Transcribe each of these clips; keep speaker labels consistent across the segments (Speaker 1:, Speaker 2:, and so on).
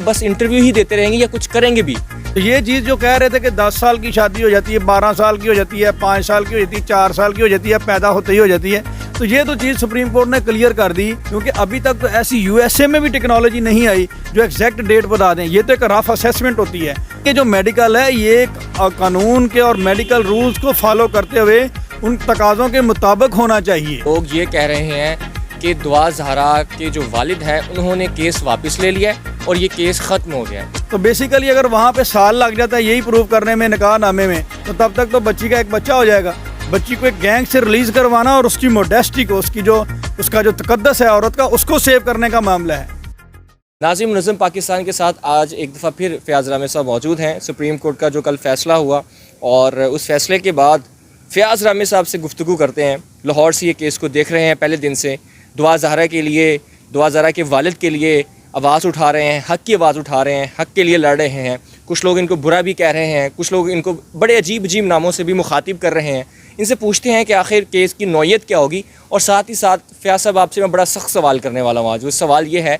Speaker 1: बस इंटरव्यू ही देते रहेंगे या कुछ करेंगे भी?
Speaker 2: तो ये चीज़ जो कह रहे थे कि 10 साल की शादी हो जाती है, 12 साल की हो जाती है, 5 साल की हो जाती है, 4 साल की हो जाती है, पैदा होते ही हो जाती है, तो ये तो चीज़ सुप्रीम कोर्ट ने क्लियर कर दी। क्योंकि अभी तक तो ऐसी यूएसए में भी टेक्नोलॉजी नहीं आई जो एग्जैक्ट डेट बता दें। ये तो एक रफ असेसमेंट होती है कि जो मेडिकल है ये कानून के और मेडिकल रूल्स को फॉलो करते हुए उन तकाज़ों के मुताबिक होना चाहिए।
Speaker 1: लोग ये कह रहे हैं कि दुआ ज़हरा के जो वालिद हैं उन्होंने केस वापस ले लिया और ये केस ख़त्म हो गया।
Speaker 2: तो बेसिकली अगर वहाँ पे साल लग जाता है यही प्रूव करने में निकाह नामे में, तो तब तक तो बच्ची का एक बच्चा हो जाएगा। बच्ची को एक गैंग से रिलीज़ करवाना और उसकी मोडेस्टी को, उसका जो तकद्दस है औरत का, उसको सेव करने का मामला है।
Speaker 1: नाज़िम मुनज़्ज़म पाकिस्तान के साथ आज एक दफ़ा फिर फ़याज़ रामी साहब मौजूद हैं। सुप्रीम कोर्ट का जो कल फ़ैसला हुआ और उस फ़ैसले के बाद फ़याज़ रामी साहब से गुफ्तगू करते हैं। लाहौर से ये केस को देख रहे हैं पहले दिन से। दुआ ज़हरा के लिए, दुआ ज़हरा के वालिद के लिए आवाज़ उठा रहे हैं, हक़ की आवाज़ उठा रहे हैं, हक़ के लिए लड़ रहे हैं। कुछ लोग इनको बुरा भी कह रहे हैं, कुछ लोग इनको बड़े अजीब अजीब नामों से भी मुखातिब कर रहे हैं। इनसे पूछते हैं कि आखिर केस की नौयत क्या होगी। और साथ ही साथ फ़याज़ साहब आपसे मैं बड़ा सख्त सवाल करने वाला हूँ आज। वो सवाल ये है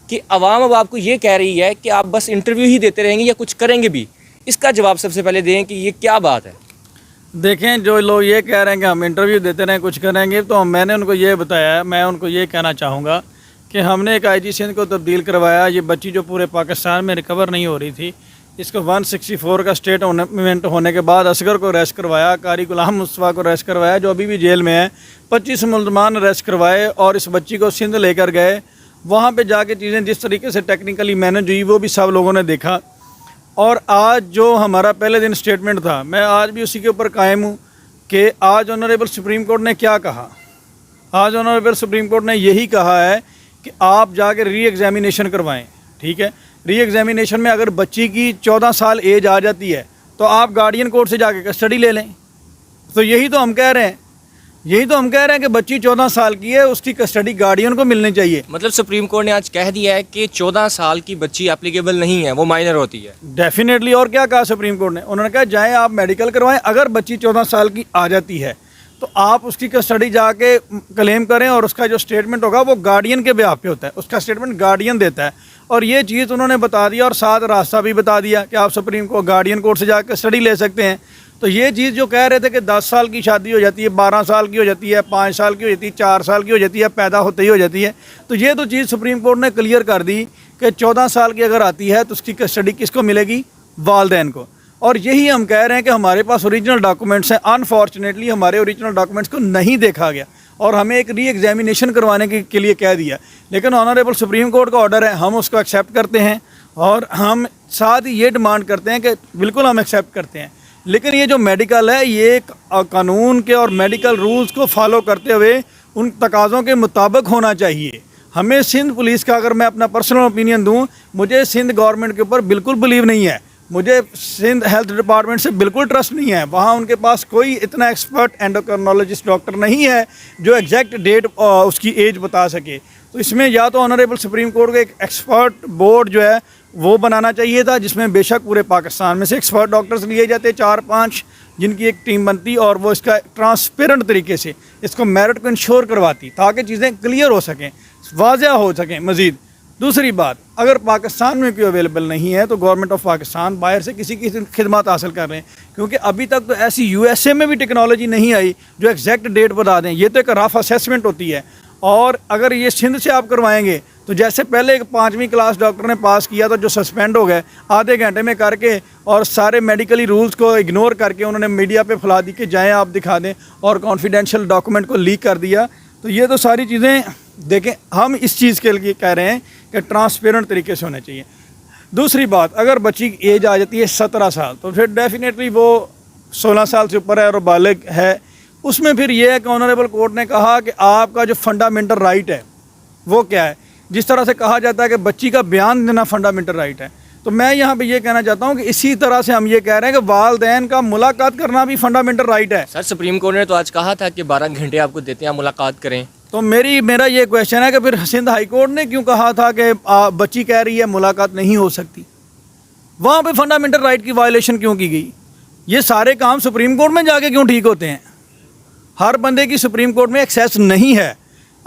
Speaker 1: कि अवाम अब आपको ये कह रही है कि आप बस इंटरव्यू ही देते रहेंगे या कुछ करेंगे भी। इसका जवाब सबसे पहले दें कि ये क्या बात है।
Speaker 2: देखें, जो लोग ये कह रहे हैं कि हम इंटरव्यू देते रहें कुछ करेंगे, तो मैंने उनको ये बताया है, मैं उनको ये कहना चाहूँगा कि हमने एक आईजी सिंध को तब्दील करवाया। ये बच्ची जो पूरे पाकिस्तान में रिकवर नहीं हो रही थी, इसको 164 का स्टेटमेंट होने के बाद असगर को अरेस्ट करवाया, कारी गुलाम मुस्तफ़ा को अरेस्ट करवाया जो अभी भी जेल में है, 25 मुलजमान अरेस्ट करवाए और इस बच्ची को सिंध लेकर गए। वहाँ पे जाके चीज़ें जिस तरीके से टेक्निकली मैनेज हुई वो भी सब लोगों ने देखा। और आज जो हमारा पहले दिन स्टेटमेंट था, मैं आज भी उसी के ऊपर कायम हूँ कि आज ऑनरेबल सुप्रीम कोर्ट ने क्या कहा। आज ऑनरेबल सुप्रीम कोर्ट ने यही कहा है कि आप जाके री एग्ज़ामिनेशन करवाएं। ठीक है, री एग्ज़ामिनेशन में अगर बच्ची की 14 साल एज आ जाती है तो आप गार्डियन कोर्ट से जाके कस्टडी ले लें। तो यही तो हम कह रहे हैं कि बच्ची 14 साल की है, उसकी कस्टडी गार्डियन को मिलनी चाहिए।
Speaker 1: मतलब सुप्रीम कोर्ट ने आज कह दिया है कि 14 साल की बच्ची एप्लीकेबल नहीं है, वो माइनर होती है।
Speaker 2: डेफिनेटली। और क्या कहा सुप्रीम कोर्ट ने? उन्होंने कहा जाएं आप मेडिकल करवाएं, अगर बच्ची 14 साल की आ जाती है तो आप उसकी कस्टडी जाके क्लेम करें और उसका जो स्टेटमेंट होगा वो गार्डियन के बेहाफ पे होता है, उसका स्टेटमेंट गार्डियन देता है। और ये चीज़ उन्होंने बता दिया और साथ रास्ता भी बता दिया कि आप सुप्रीम कोर्ट गार्डियन कोर्ट से जाकर कस्टडी ले सकते हैं। तो ये चीज़ जो कह रहे थे कि 10 साल की शादी हो जाती है, 12 साल की हो जाती है, 5 साल की हो जाती है, 4 साल की हो जाती है, पैदा होते ही हो जाती है, तो ये तो चीज़ सुप्रीम कोर्ट ने क्लियर कर दी कि 14 साल की अगर आती है तो उसकी कस्टडी किसको मिलेगी? वालिदैन को। और यही हम कह रहे हैं कि हमारे पास ओरिजिनल डॉक्यूमेंट्स हैं। अनफॉर्चुनेटली हमारे ओरिजिनल डॉक्यूमेंट्स को नहीं देखा गया और हमें एक री एग्जामिनेशन करवाने के लिए कह दिया। लेकिन ऑनरेबल सुप्रीम कोर्ट का ऑर्डर है, हम उसको एक्सेप्ट करते हैं और हम साथ ही ये डिमांड करते हैं कि बिल्कुल हम एक्सेप्ट करते हैं, लेकिन ये जो मेडिकल है ये कानून के और मेडिकल रूल्स को फॉलो करते हुए उन तकाज़ों के मुताबिक होना चाहिए। हमें सिंध पुलिस का, अगर मैं अपना पर्सनल ओपिनियन दूं, मुझे सिंध गवर्नमेंट के ऊपर बिल्कुल बिलीव नहीं है। मुझे सिंध हेल्थ डिपार्टमेंट से बिल्कुल ट्रस्ट नहीं है। वहाँ उनके पास कोई इतना एक्सपर्ट एंडोक्राइनोलॉजिस्ट डॉक्टर नहीं है जो एग्जैक्ट डेट उसकी एज बता सके। तो इसमें या तो ऑनरेबल सुप्रीम कोर्ट का एक एक्सपर्ट बोर्ड जो है वो बनाना चाहिए था, जिसमें बेशक पूरे पाकिस्तान में से एक्सपर्ट डॉक्टर्स लिए जाते 4-5, जिनकी एक टीम बनती और वो इसका ट्रांसपेरेंट तरीके से इसको मेरिट को इंश्योर करवाती ताकि चीज़ें क्लियर हो सकें, वाज़ह हो सकें मज़ीद। दूसरी बात, अगर पाकिस्तान में कोई अवेलेबल नहीं है तो गवर्नमेंट ऑफ पाकिस्तान बाहर से किसी की खिदमत हासिल कर रहे हैं, क्योंकि अभी तक तो ऐसी यूएसए में भी टेक्नोलॉजी नहीं आई जो एग्जैक्ट डेट बता दें। ये तो एक रफ असेसमेंट होती है। और अगर ये सिंध से आप करवाएंगे तो जैसे पहले एक 5वीं क्लास डॉक्टर ने पास किया तो जो सस्पेंड हो गए आधे घंटे में करके और सारे मेडिकली रूल्स को इग्नोर करके उन्होंने मीडिया पे फैला दी कि जाएं आप दिखा दें और कॉन्फिडेंशियल डॉक्यूमेंट को लीक कर दिया। तो ये तो सारी चीज़ें देखें, हम इस चीज़ के लिए कह रहे हैं कि ट्रांसपेरेंट तरीके से होना चाहिए। दूसरी बात, अगर बच्ची की एज आ जाती है 17 साल तो फिर डेफिनेटली वो 16 साल से ऊपर है और बालिग है। उसमें फिर ये है कि ऑनरेबल कोर्ट ने कहा कि आपका जो फंडामेंटल राइट है वो क्या है। जिस तरह से कहा जाता है कि बच्ची का बयान देना फंडामेंटल राइट है, तो मैं यहाँ पे ये कहना चाहता हूँ कि इसी तरह से हम ये कह रहे हैं कि वालिदैन का मुलाकात करना भी फंडामेंटल राइट है।
Speaker 1: सर, सुप्रीम कोर्ट ने तो आज कहा था कि 12 घंटे आपको देते हैं, मुलाकात करें।
Speaker 2: तो मेरा ये क्वेश्चन है कि फिर सिंध हाई कोर्ट ने क्यों कहा था कि बच्ची कह रही है मुलाकात नहीं हो सकती? वहाँ पे फंडामेंटल राइट की वायलेशन क्यों की गई? ये सारे काम सुप्रीम कोर्ट में जाके क्यों ठीक होते हैं? हर बंदे की सुप्रीम कोर्ट में एक्सेस नहीं है।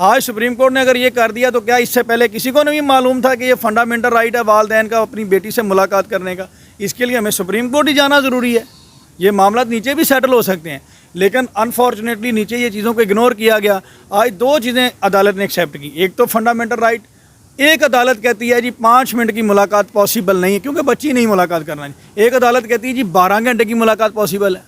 Speaker 2: आज सुप्रीम कोर्ट ने अगर ये कर दिया तो क्या इससे पहले किसी को नहीं मालूम था कि ये फंडामेंटल राइट है वालदैन का अपनी बेटी से मुलाकात करने का? इसके लिए हमें सुप्रीम कोर्ट ही जाना ज़रूरी है। ये मामला नीचे भी सेटल हो सकते हैं, लेकिन अनफॉर्चुनेटली नीचे ये चीज़ों को इग्नोर किया गया। आज दो चीज़ें अदालत ने एक्सेप्ट की, एक तो फंडामेंटल राइट, एक अदालत कहती है जी 5 मिनट की मुलाकात पॉसिबल नहीं है क्योंकि बच्ची नहीं मुलाकात करना है। एक अदालत कहती है जी 12 घंटे की मुलाकात पॉसिबल है,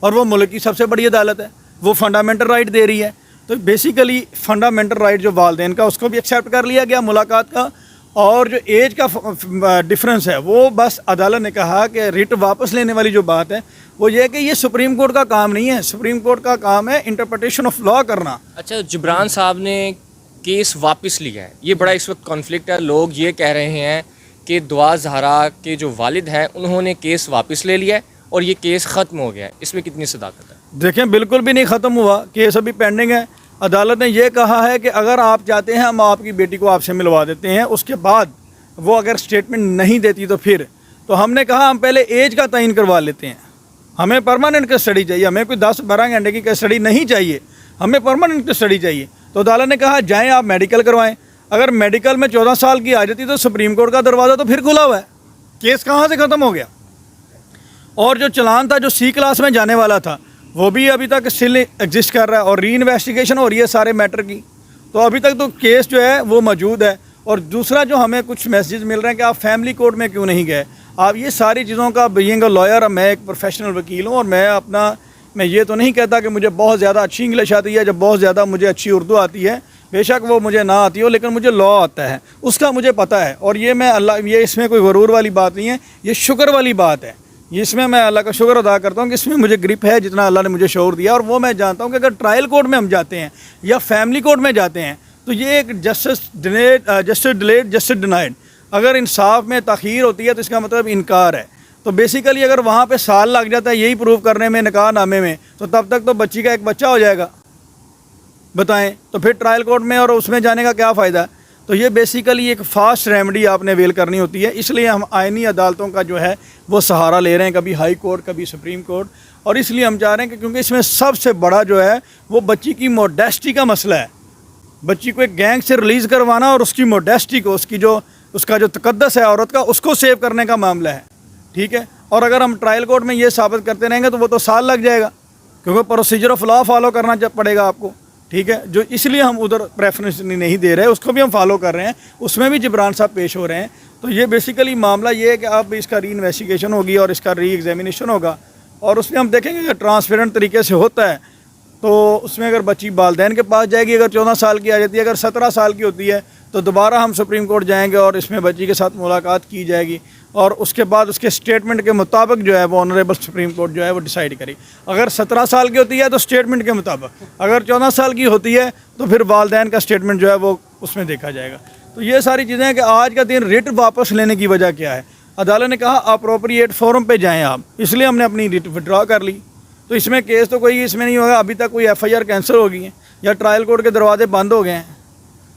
Speaker 2: और वो मुल्क की सबसे बड़ी अदालत है, वो फंडामेंटल राइट दे रही है। तो बेसिकली फंडामेंटल राइट जो वालदैन का, उसको भी एक्सेप्ट कर लिया गया मुलाकात का। और जो एज का डिफरेंस है वो बस अदालत ने कहा कि रिट वापस लेने वाली जो बात है वो ये है कि ये सुप्रीम कोर्ट का काम नहीं है। सुप्रीम कोर्ट का काम है इंटरप्रिटेशन ऑफ लॉ करना।
Speaker 1: अच्छा, जिब्रान साहब ने केस वापस लिया है, ये बड़ा इस वक्त कॉन्फ्लिक्ट है। लोग ये कह रहे हैं कि दुआ ज़हरा के जो वालिद हैं उन्होंने केस वापस ले लिया है और ये केस ख़त्म हो गया है, इसमें कितनी सदाकत है?
Speaker 2: देखें, बिल्कुल भी नहीं ख़त्म हुआ, केस अभी पेंडिंग है। अदालत ने यह कहा है कि अगर आप चाहते हैं हम आपकी बेटी को आपसे मिलवा देते हैं, उसके बाद वो अगर स्टेटमेंट नहीं देती तो हमने कहा हम पहले एज का तयन करवा लेते हैं। हमें परमानेंट कस्टडी चाहिए, हमें कोई 10-12 घंटे की कस्टडी नहीं चाहिए, हमें परमानेंट कस्टडी चाहिए। तो अदालत ने कहा जाएँ आप मेडिकल करवाएं। अगर मेडिकल में 14 साल की आ जाती तो सुप्रीम कोर्ट का दरवाज़ा तो फिर खुला हुआ है, केस कहाँ से ख़त्म हो गया। और जो चलान था जो C क्लास में जाने वाला था वो भी अभी तक स्टिल एग्जिस्ट कर रहा है और री इन्वेस्टिगेशन हो रही है सारे मैटर की। तो अभी तक तो केस जो है वो मौजूद है। और दूसरा जो हमें कुछ मैसेज मिल रहे हैं कि आप फैमिली कोर्ट में क्यों नहीं गए। आप ये सारी चीज़ों का, बीइंग अ लॉयर, मैं एक प्रोफेशनल वकील हूँ और मैं ये तो नहीं कहता कि मुझे बहुत ज़्यादा अच्छी इंग्लिश आती है, जब बहुत ज़्यादा मुझे अच्छी उर्दू आती है, बेशक वो मुझे ना आती हो, लेकिन मुझे लॉ आता है, उसका मुझे पता है। और ये मैं अल्लाह, ये इसमें कोई गरूर वाली बात नहीं है, ये शुक्र वाली बात है। इसमें मैं अल्लाह का शुक्र अदा करता हूँ कि इसमें मुझे ग्रिप है जितना अल्लाह ने मुझे शऊर दिया। और वो मैं जानता हूँ कि अगर ट्रायल कोर्ट में हम जाते हैं या फैमिली कोर्ट में जाते हैं तो ये एक जस्टिस डिलेड जस्टिस डिनाइड, अगर इंसाफ में तख़ीर होती है तो इसका मतलब इनकार है। तो बेसिकली अगर वहाँ पे साल लग जाता है यही प्रूव करने में, निकाह नामे में, तो तब तक तो बच्ची का एक बच्चा हो जाएगा। बताएं, तो फिर ट्रायल कोर्ट में और उसमें जाने का क्या फ़ायदा। तो ये बेसिकली एक फ़ास्ट रेमेडी आपने अवेल करनी होती है। इसलिए हम आइनी अदालतों का जो है वो सहारा ले रहे हैं, कभी हाई कोर्ट, कभी सुप्रीम कोर्ट। और इसलिए हम चाह रहे हैं कि क्योंकि इसमें सबसे बड़ा जो है वो बच्ची की मोडेस्टी का मसला है। बच्ची को एक गैंग से रिलीज़ करवाना और उसकी मोडेस्टी को, उसका जो तकद्दस है औरत का, उसको सेव करने का मामला है। ठीक है। और अगर हम ट्रायल कोर्ट में ये साबित करते रहेंगे तो वो तो साल लग जाएगा, क्योंकि प्रोसीजर ऑफ लॉ फॉलो करना पड़ेगा आपको। ठीक है। जो इसलिए हम उधर प्रेफरेंस नहीं दे रहे, उसको भी हम फॉलो कर रहे हैं, उसमें भी जिब्रान साहब पेश हो रहे हैं। तो ये बेसिकली मामला ये है कि अब इसका री इन्वेस्टिगेशन होगी और इसका री एग्जामिनेशन होगा और उसमें हम देखेंगे कि ट्रांसपेरेंट तरीके से होता है तो उसमें अगर बच्ची वालिदैन के पास जाएगी, अगर 14 साल की आ जाती है, अगर 17 साल की होती है तो दोबारा हम सुप्रीम कोर्ट जाएंगे और इसमें बच्ची के साथ मुलाकात की जाएगी और उसके बाद उसके स्टेटमेंट के मुताबिक जो है वो ऑनरेबल सुप्रीम कोर्ट जो है वो डिसाइड करेगी। अगर 17 साल की होती है तो स्टेटमेंट के मुताबिक, अगर 14 साल की होती है तो फिर वालिदैन का स्टेटमेंट जो है वो उसमें देखा जाएगा। तो ये सारी चीज़ें हैं कि आज का दिन रिट वापस लेने की वजह क्या है। अदालत ने कहा अप्रोप्रिएट फोरम पे जाएं आप, इसलिए हमने अपनी रिट विड्रॉ कर ली। तो इसमें केस तो कोई इसमें नहीं होगा। अभी तक कोई FIR कैंसिल हो गई है या ट्रायल कोर्ट के दरवाजे बंद हो गए हैं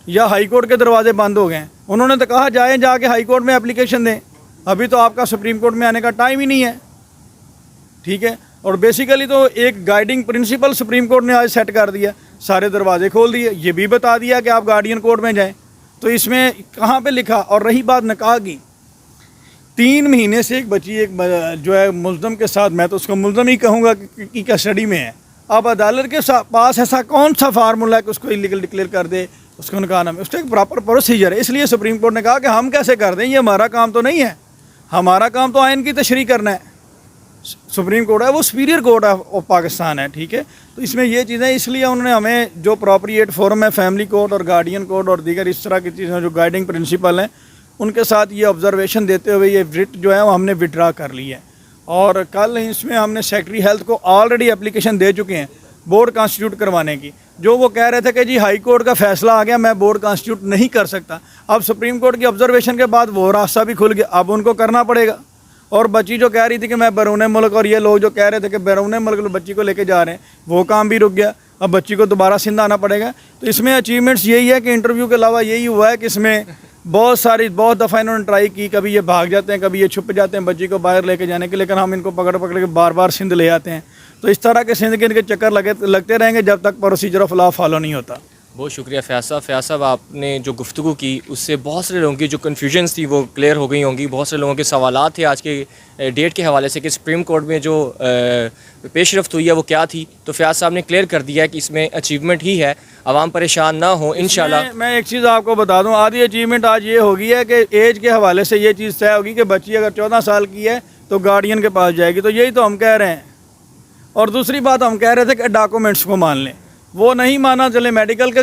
Speaker 2: या हाई कोर्ट के दरवाजे बंद हो गए हैं। उन्होंने तो कहा जाएँ जाके हाई कोर्ट में एप्लीकेशन दें, अभी तो आपका सुप्रीम कोर्ट में आने का टाइम ही नहीं है। ठीक है। और बेसिकली तो एक गाइडिंग प्रिंसिपल सुप्रीम कोर्ट ने आज सेट कर दिया, सारे दरवाजे खोल दिए, ये भी बता दिया कि आप गार्डियन कोर्ट में जाएं। तो इसमें कहाँ पे लिखा। और रही बात निकाह की, 3 महीने से एक बच्ची एक जो है मुल्ज़म के साथ, मैं तो उसको मुल्ज़म ही कहूँगा कि कस्टडी में है। अब अदालत के पास ऐसा कौन सा फार्मूला है कि उसको इलीगल डिक्लेयर कर दे, उसको निकाह में, उसका एक प्रॉपर प्रोसीजर है। इसलिए सुप्रीम कोर्ट ने कहा कि हम कैसे कर दें, ये हमारा काम तो नहीं है, हमारा काम तो आइन की तशरीह करना है। सुप्रीम कोर्ट है वो सुपीरियर कोर्ट ऑफ पाकिस्तान है। ठीक है। तो इसमें ये चीज़ें, इसलिए उन्होंने हमें जो अप्रोप्रिएट फोरम है, फैमिली कोर्ट और गार्डियन कोर्ट और दीगर इस तरह की चीज़ें जो गाइडिंग प्रिंसिपल हैं, उनके साथ ये ऑब्जर्वेशन देते हुए ये रिट जो है वो हमने विड्रा कर ली है। और कल इसमें हमने सेक्रेटरी हेल्थ को ऑलरेडी एप्लीकेशन दे चुके हैं बोर्ड कॉन्स्टिट्यूट करवाने की। जो वो कह रहे थे कि जी हाई कोर्ट का फैसला आ गया, मैं बोर्ड कॉन्स्टिट्यूट नहीं कर सकता, अब सुप्रीम कोर्ट की ऑब्जर्वेशन के बाद वो रास्ता भी खुल गया, अब उनको करना पड़ेगा। और बच्ची जो कह रही थी कि मैं बैरून मुल्क, और ये लोग जो कह रहे थे कि बैरून मुल्क बच्ची को लेके जा रहे हैं, वो काम भी रुक गया। अब बच्ची को दोबारा सिंध आना पड़ेगा। तो इसमें अचीवमेंट्स यही है कि इंटरव्यू के अलावा यही हुआ है कि इसमें बहुत दफ़ा इन्होंने ट्राई की, कभी ये भाग जाते हैं, कभी ये छुप जाते हैं बच्ची को बाहर लेके जाने के, लेकिन हम इनको पकड़ के बार बार सिंध ले आते हैं। तो इस तरह के सिंध के इनके चक्कर लगते रहेंगे जब तक प्रोसीजर ऑफ लॉ फॉलो नहीं होता।
Speaker 1: बहुत शुक्रिया फ़याज़ साहब आपने जो गुफ्तगू की उससे बहुत सारे लोगों की जो कन्फ्यूजन्स थी वो क्लियर हो गई होंगी। बहुत सारे लोगों के सवालात थे आज के डेट के हवाले से कि सुप्रीम कोर्ट में जो पेशरफ्त हुई है वो क्या थी, तो फ़याज़ साहब ने क्लियर कर दिया है कि इसमें अचीवमेंट ही है, आवाम परेशान ना हो इंशाल्लाह।
Speaker 2: मैं एक चीज़ आपको बता दूं, आधी अचीवमेंट आज ये होगी है कि एज के हवाले से ये चीज़ तय होगी कि बच्ची अगर 14 साल की है तो गार्डियन के पास जाएगी, तो यही तो हम कह रहे हैं। और दूसरी बात हम कह रहे थे कि डॉक्यूमेंट्स को मान लें, वो नहीं माना, चले मेडिकल का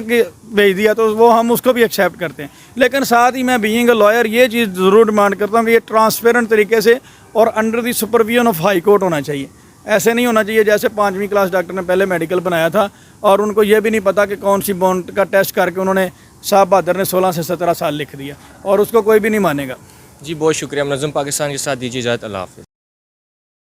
Speaker 2: भेज दिया तो वो हम उसको भी एक्सेप्ट करते हैं। लेकिन साथ ही मैं बीइंग अ लॉयर ये चीज़ ज़रूर डिमांड करता हूँ कि ये ट्रांसपेरेंट तरीके से और under the supervision of high court होना चाहिए। ऐसे नहीं होना चाहिए जैसे 5वीं क्लास डॉक्टर ने पहले मेडिकल बनाया था और उनको ये भी नहीं पता कि कौन सी बॉन्ड का टेस्ट करके उन्होंने साहब बहादुर ने 16 से 17 साल लिख दिया और उसको कोई भी नहीं मानेगा।
Speaker 1: जी बहुत शुक्रिया। मुनज़्ज़म पाकिस्तान के साथ दीजिए इजाज़त। अल्लाह हाफ़िज़।